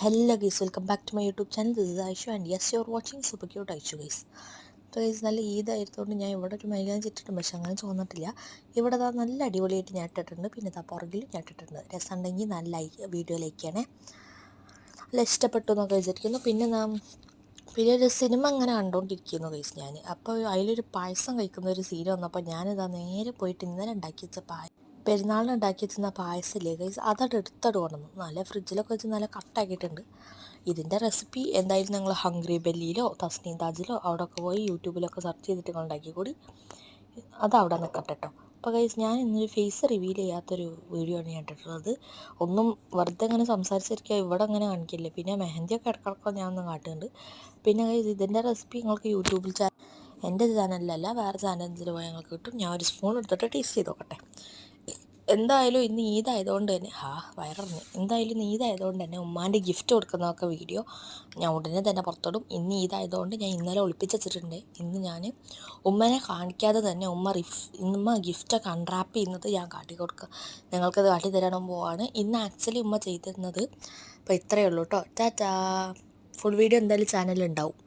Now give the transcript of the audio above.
Hello guys, welcome back to my YouTube channel. This is Aishu and yes, you're watching Super Cute Aishu guys. അപ്പോൾ guys നല്ല ഈദായതുകൊണ്ട് ഞാൻ ഇവിടെ ഒരു മൈലാഞ്ചി ഇട്ടിട്ടുണ്ട്, പക്ഷെ അങ്ങനെ തോന്നിട്ടില്ല. ഇവിടെ നല്ല അടിപൊളിയായിട്ട് ഞാൻ ഇട്ടിട്ടുണ്ട്. പിന്നെ പുറകിലും ഞാൻ ഇട്ടിട്ടുണ്ട്. രസമുണ്ടെങ്കിൽ നല്ല വീഡിയോ ലൈക്ക് ചെയ്യണേ. നല്ല ഇഷ്ടപ്പെട്ടു എന്നൊക്കെ വിചാരിക്കുന്നു. പിന്നെ ഒരു സിനിമ അങ്ങനെ കണ്ടുകൊണ്ടിരിക്കുന്നു ഗൈസ് ഞാൻ. അപ്പോൾ അതിലൊരു പായസം കഴിക്കുന്ന ഒരു സീൻ വന്നപ്പോൾ ഞാനിതാ നേരെ പോയിട്ട് ഇന്നലെ ഉണ്ടാക്കി വെച്ച പെരുന്നാളിന് ഉണ്ടാക്കി വെച്ചിരുന്ന പായസമില്ലേ ഗൈസ്, അതവിടെ എടുത്തോട് കൊണ്ടുവന്നു. നല്ല ഫ്രിഡ്ജിലൊക്കെ വെച്ച് നല്ല കട്ടാക്കിയിട്ടുണ്ട്. ഇതിൻ്റെ റെസിപ്പി എന്തായാലും ഞങ്ങൾ ഹംഗ്രി ബെല്ലിയിലോ തസ്നീം താജിലോ അവിടെയൊക്കെ പോയി യൂട്യൂബിലൊക്കെ സെർച്ച് ചെയ്തിട്ട് ഉണ്ടാക്കി കൂടി അതവിടെ നിൽക്കട്ടെ കേട്ടോ. അപ്പോൾ ഗൈസ് ഞാൻ ഇന്നൊരു ഫേസ് റിവീൽ ചെയ്യാത്തൊരു വീഡിയോ ആണ് ഞാൻ ഇട്ടിട്ടുള്ളത്. ഒന്നും വെറുതെ അങ്ങനെ സംസാരിച്ചിരിക്കുക ഇവിടെ അങ്ങനെ കാണിക്കില്ല. പിന്നെ മെഹന്തിയൊക്കെ ഇടക്കിടക്കൊക്കെ ഞാൻ ഒന്ന് കാട്ടുന്നുണ്ട്. പിന്നെ ഗൈസ് ഇതിൻ്റെ റെസിപ്പി നിങ്ങൾക്ക് യൂട്യൂബിൽ എൻ്റെ ചാനലിലല്ല വേറെ ചാനലിൽ പോയി ഞങ്ങൾക്ക് കിട്ടും. ഞാൻ ഒരു സ്പൂൺ എടുത്തിട്ട് ടേസ്റ്റ് ചെയ്ത് നോക്കട്ടെ. എന്തായാലും ഇന്ന് ഈദായതുകൊണ്ട് തന്നെ എന്തായാലും ഇന്ന് ഈദായതുകൊണ്ട് തന്നെ ഉമ്മാൻ്റെ ഗിഫ്റ്റ് കൊടുക്കുന്നതൊക്കെ വീഡിയോ ഞാൻ ഉടനെ തന്നെ പുറത്തോടും. ഇന്ന് ഈദായതുകൊണ്ട് ഞാൻ ഇന്നലെ ഒളിപ്പിച്ച് വെച്ചിട്ടുണ്ട്. ഇന്ന് ഞാൻ ഉമ്മനെ കാണിക്കാതെ തന്നെ ഉമ്മ ഗിഫ്റ്റൊക്കെ അൺറാപ്പ് ചെയ്യുന്നത് ഞാൻ കാട്ടിക്കൊടുക്കുക, ഞങ്ങൾക്കത് കാട്ടിത്തരാൻ പോവാണ്. ഇന്ന് ആക്ച്വലി ഉമ്മ ചെയ്തിരുന്നത്. അപ്പോൾ ഇത്രയേ ഉള്ളൂ കേട്ടോ. ടാറ്റാ. ഫുൾ വീഡിയോ എന്തായാലും ചാനലുണ്ടാവും.